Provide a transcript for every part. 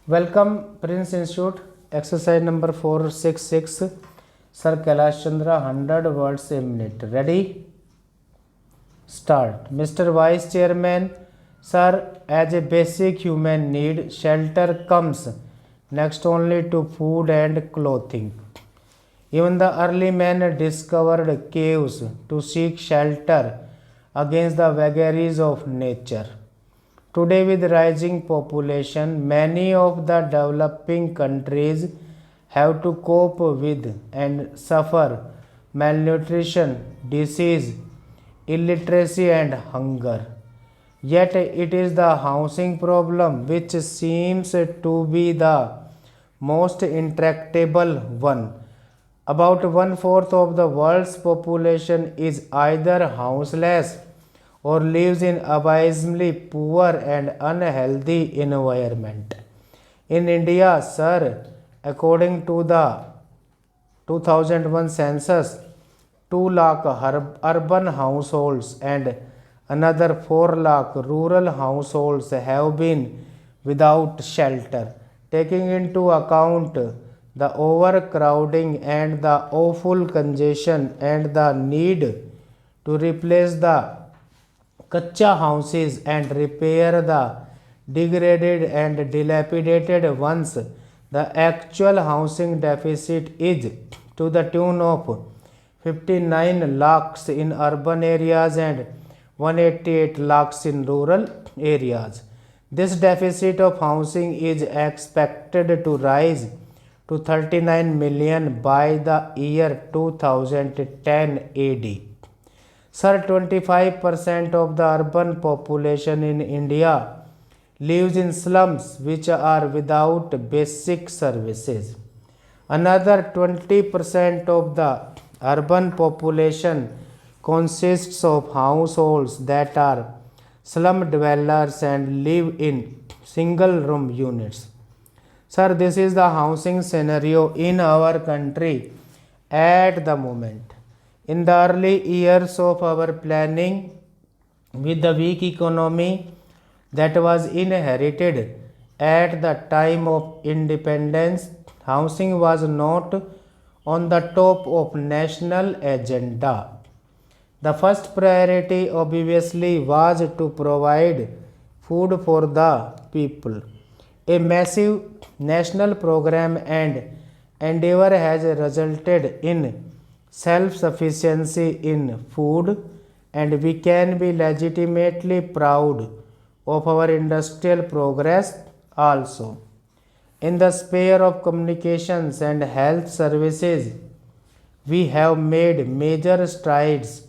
Welcome, Prince Institute. Exercise number 466. Sir Kailash Chandra, 100 words a minute. Ready? Start. Mr. Vice Chairman, sir, as a basic human need, shelter comes next only to food and clothing. Even the early men discovered caves to seek shelter against the vagaries of nature. Today, with rising population, many of the developing countries have to cope with and suffer malnutrition, disease, illiteracy, and hunger. Yet, it is the housing problem which seems to be the most intractable one. About one fourth of the world's population is either houseless or lives in abysmally poor and unhealthy environment. In India, sir, according to the 2001 census, 2 lakh urban households and another 4 lakh rural households have been without shelter. Taking into account the overcrowding and the awful congestion and the need to replace the Kacha houses and repair the degraded and dilapidated ones, the actual housing deficit is to the tune of 59 lakhs in urban areas and 188 lakhs in rural areas. This deficit of housing is expected to rise to 39 million by the year 2010 AD. Sir, 25% of the urban population in India lives in slums which are without basic services. Another 20% of the urban population consists of households that are slum dwellers and live in single room units. Sir, this is the housing scenario in our country at the moment. In the early years of our planning, with the weak economy that was inherited at the time of independence, housing was not on the top of national agenda. The first priority obviously was to provide food for the people. A massive national program and endeavor has resulted in self-sufficiency in food, and we can be legitimately proud of our industrial progress also. In the sphere of communications and health services, we have made major strides,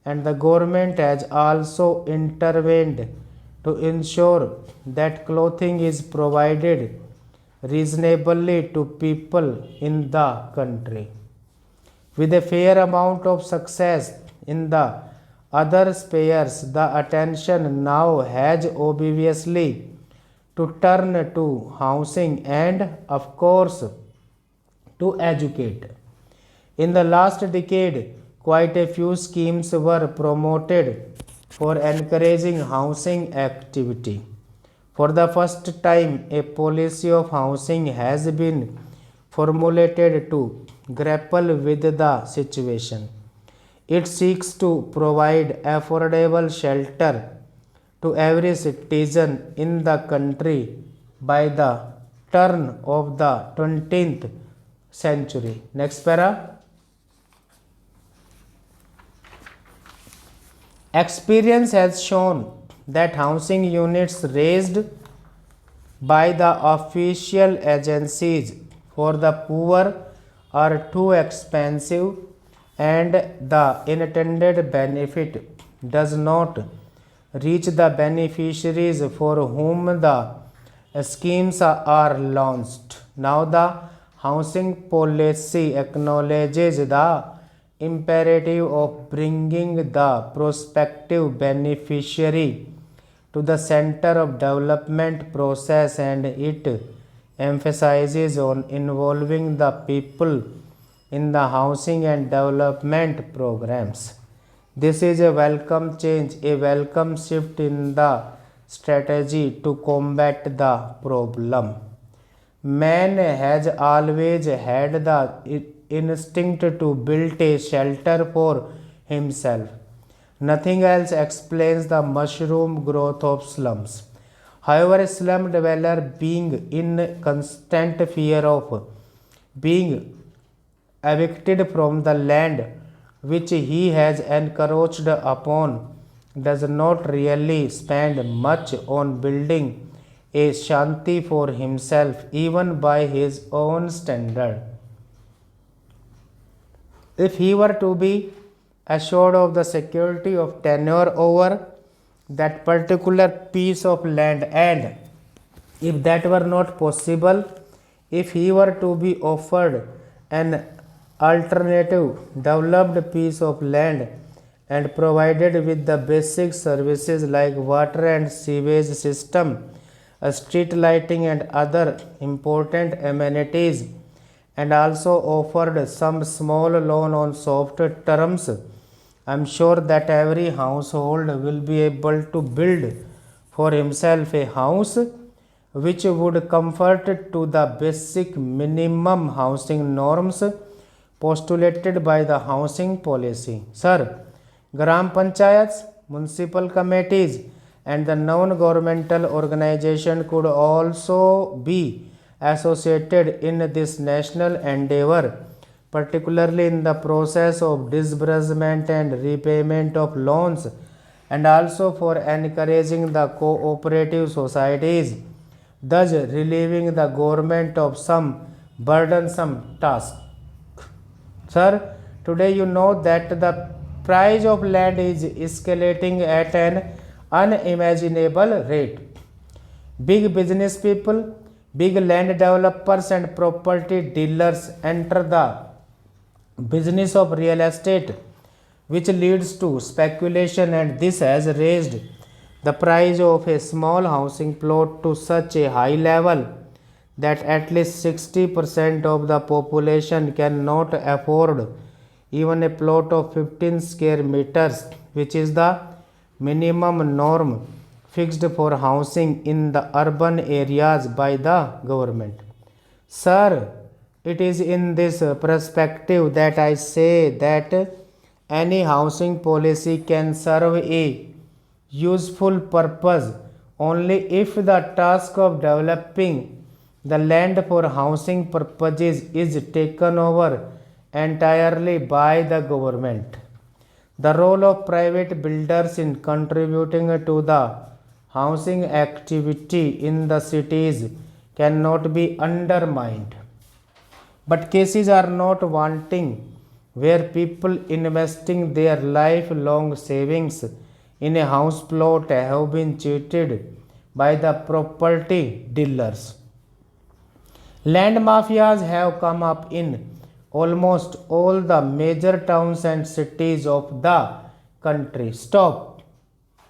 and the government has also intervened to ensure that clothing is provided reasonably to people in the country. With a fair amount of success in the other spheres, the attention now has obviously to turn to housing and, of course, to educate. In the last decade, quite a few schemes were promoted for encouraging housing activity. For the first time, a policy of housing has been formulated to grapple with the situation. It seeks to provide affordable shelter to every citizen in the country by the turn of the 20th century. Next para. Experience has shown that housing units raised by the official agencies for the poor are too expensive, and the intended benefit does not reach the beneficiaries for whom the schemes are launched. Now, the housing policy acknowledges the imperative of bringing the prospective beneficiary to the center of development process, and it emphasizes on involving the people in the housing and development programs. This is a welcome change, a welcome shift in the strategy to combat the problem. Man has always had the instinct to build a shelter for himself. Nothing else explains the mushroom growth of slums. However, a slum dweller being in constant fear of being evicted from the land which he has encroached upon does not really spend much on building a shanty for himself, even by his own standard. If he were to be assured of the security of tenure over that particular piece of land, and if that were not possible, if he were to be offered an alternative developed piece of land and provided with the basic services like water and sewage system, street lighting and other important amenities, and also offered some small loan on soft terms, I am sure that every household will be able to build for himself a house which would comfort to the basic minimum housing norms postulated by the housing policy. Sir, Gram Panchayats, municipal committees, and the non-governmental organization could also be associated in this national endeavor, particularly in the process of disbursement and repayment of loans, and also for encouraging the cooperative societies, thus relieving the government of some burdensome task. Sir, today you know that the price of land is escalating at an unimaginable rate. Big business people, big land developers, and property dealers enter the business of real estate, which leads to speculation, and this has raised the price of a small housing plot to such a high level that at least 60% of the population cannot afford even a plot of 15 square meters, which is the minimum norm fixed for housing in the urban areas by the government. Sir, it is in this perspective that I say that any housing policy can serve a useful purpose only if the task of developing the land for housing purposes is taken over entirely by the government. The role of private builders in contributing to the housing activity in the cities cannot be undermined. But cases are not wanting where people investing their lifelong savings in a house plot have been cheated by the property dealers. Land mafias have come up in almost all the major towns and cities of the country. Stop.